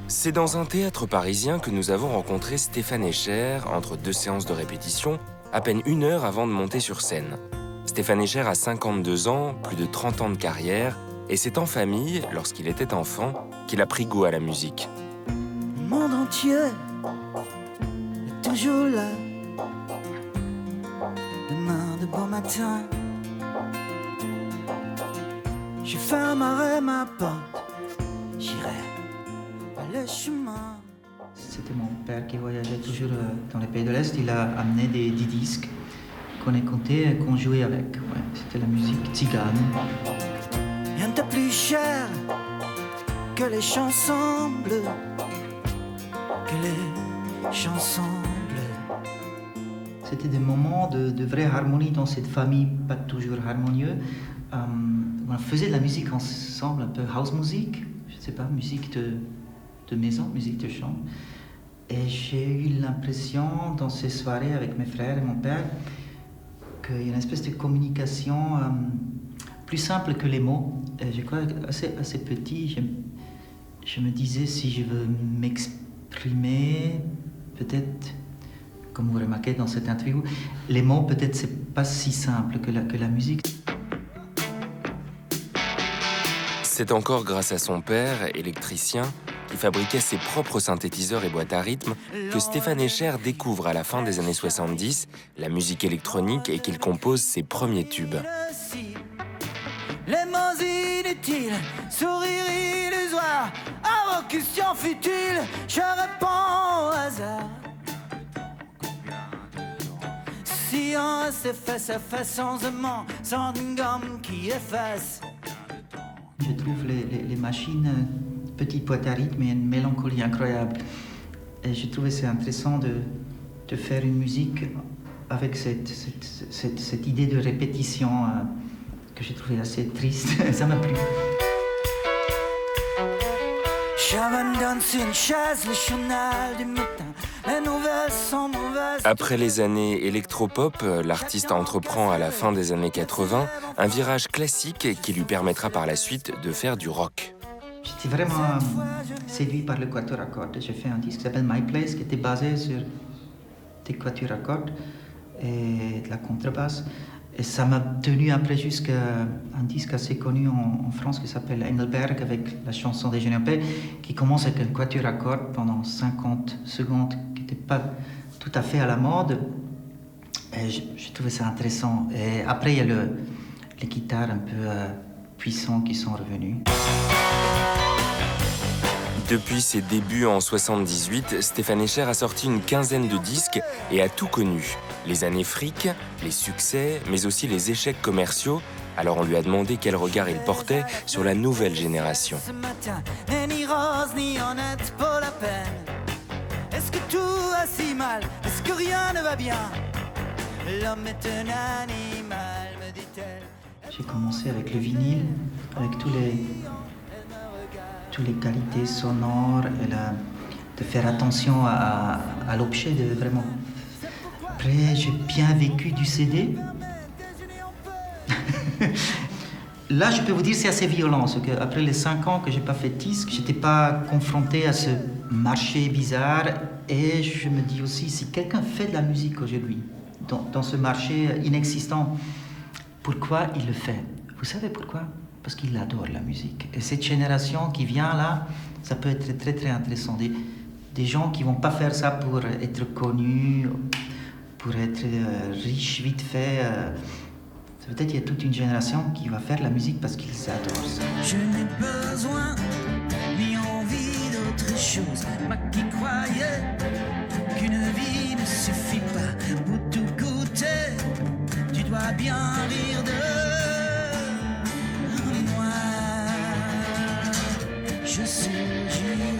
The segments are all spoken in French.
C'est dans un théâtre parisien que nous avons rencontré Stéphane Escher entre deux séances de répétition, à peine 1 heure avant de monter sur scène. Stéphane Escher a 52 ans, plus de 30 ans de carrière, et c'est en famille, lorsqu'il était enfant, qu'il a pris goût à la musique. Le monde entier est toujours là. Demain de bon matin, je fermerai ma porte, j'irai le chemin. C'était mon père qui voyageait toujours dans les pays de l'Est. Il a amené des disques qu'on écoutait et qu'on jouait avec. Ouais, c'était la musique tzigane. Rien de plus cher que les chansons bleues, que les chansons bleues. C'était des moments de vraie harmonie dans cette famille, pas toujours harmonieux. On faisait de la musique ensemble, un peu house music, je ne sais pas, musique de maison, musique de chambre. Et j'ai eu l'impression dans ces soirées avec mes frères et mon père qu'il y a une espèce de communication plus simple que les mots. Et je crois assez petit, je me disais si je veux m'exprimer, peut-être, comme vous remarquez dans cette interview, les mots peut-être c'est pas si simple que la musique. C'est encore grâce à son père, électricien, qui fabriquait ses propres synthétiseurs et boîtes à rythme, que Stéphane Escher découvre à la fin des années 70 la musique électronique et qu'il compose ses premiers tubes. Les mots inutiles, sourire illusoire, allocution futile, je réponds au hasard. Si on se fait sans aimant, sans une gomme qui efface. Je trouve les machines, petites boîtes à rythme, et une mélancolie incroyable. Et je trouvais c'est intéressant de faire une musique avec cette idée de répétition que j'ai trouvé assez triste. Ça m'a plu. J'abandonne sur une chaise le journal du matin. Les nouvelles sont mauvaises. Après les années électropop, l'artiste entreprend à la fin des années 80 un virage classique qui lui permettra par la suite de faire du rock. J'étais vraiment séduit par le quatuor à cordes. J'ai fait un disque qui s'appelle My Place, qui était basé sur des quatuors à cordes et de la contrebasse. Et ça m'a tenu après jusqu'à un disque assez connu en France qui s'appelle Engelberg, avec la chanson des Jeunes Paix, qui commence avec un quatuor à cordes pendant 50 secondes, qui n'était pas tout à fait à la mode. Et j'ai trouvé ça intéressant. Et après, il y a les guitares un peu puissantes qui sont revenues. Depuis ses débuts en 78, Stéphane Escher a sorti une quinzaine de disques et a tout connu. Les années fric, les succès, mais aussi les échecs commerciaux. Alors on lui a demandé quel regard il portait sur la nouvelle génération. Ce matin, n'est ni rose ni honnête pour la peine. Est-ce que tout va si mal? Est-ce que rien ne va bien? L'homme est un animal, me dit-elle. J'ai commencé avec le vinyle, avec toutes les qualités sonores et de faire attention à l'objet, de vraiment. Après, j'ai bien vécu du CD. Là, je peux vous dire, c'est assez violent, parce qu'après les 5 ans que j'ai pas fait de disque, j'étais pas confronté à ce marché bizarre. Et je me dis aussi, si quelqu'un fait de la musique aujourd'hui, dans ce marché inexistant, pourquoi il le fait? Vous savez pourquoi? Parce qu'il adore la musique. Et cette génération qui vient là, ça peut être très très intéressant. Des gens qui vont pas faire ça pour être connus, pour être riches vite fait. Peut-être qu'il y a toute une génération qui va faire la musique parce qu'ils adorent ça. Je n'ai besoin ni envie d'autre chose. Moi qui croyais qu'une vie ne suffit pas pour tout goûter, tu dois bien rire de moi. Je surgirai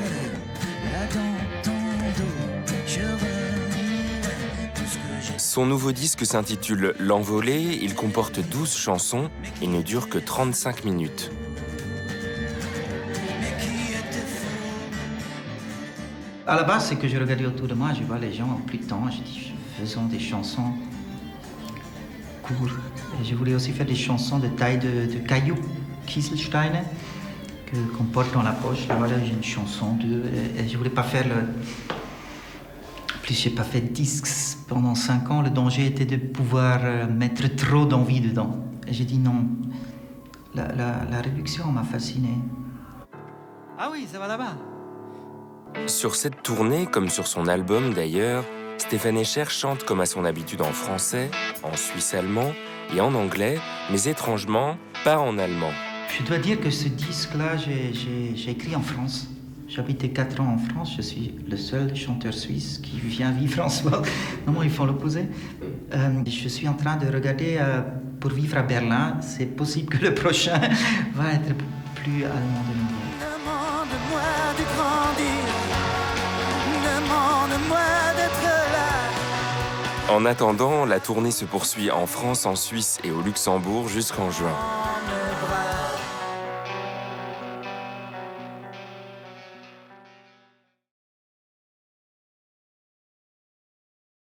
là dans ton dos, je renirai tout ce que j'ai. Son nouveau disque s'intitule L'Envolée, il comporte 12 chansons et ne dure que 35 minutes. À la base, c'est que je regardais autour de moi, je vois les gens ont plus de temps, je dis faisons des chansons courtes. Et je voulais aussi faire des chansons de taille de cailloux, Kieselsteine. qu'on porte dans la poche. Là, voilà, j'ai une chanson, deux, et je voulais pas faire le... En plus, j'ai pas fait de disques pendant 5 ans. Le danger était de pouvoir mettre trop d'envie dedans. Et j'ai dit non. La réduction m'a fasciné. Ah oui, ça va là-bas. Sur cette tournée, comme sur son album d'ailleurs, Stéphane Escher chante comme à son habitude en français, en suisse allemand et en anglais, mais étrangement, pas en allemand. Je dois dire que ce disque-là, j'ai écrit en France. J'habitais 4 ans en France, je suis le seul chanteur suisse qui vient vivre en Suisse. Normalement, ils font l'opposé. Je suis en train de regarder pour vivre à Berlin. C'est possible que le prochain va être plus allemand de nouveau. Demande-moi de grandir, demande-moi d'être là. En attendant, la tournée se poursuit en France, en Suisse et au Luxembourg jusqu'en juin.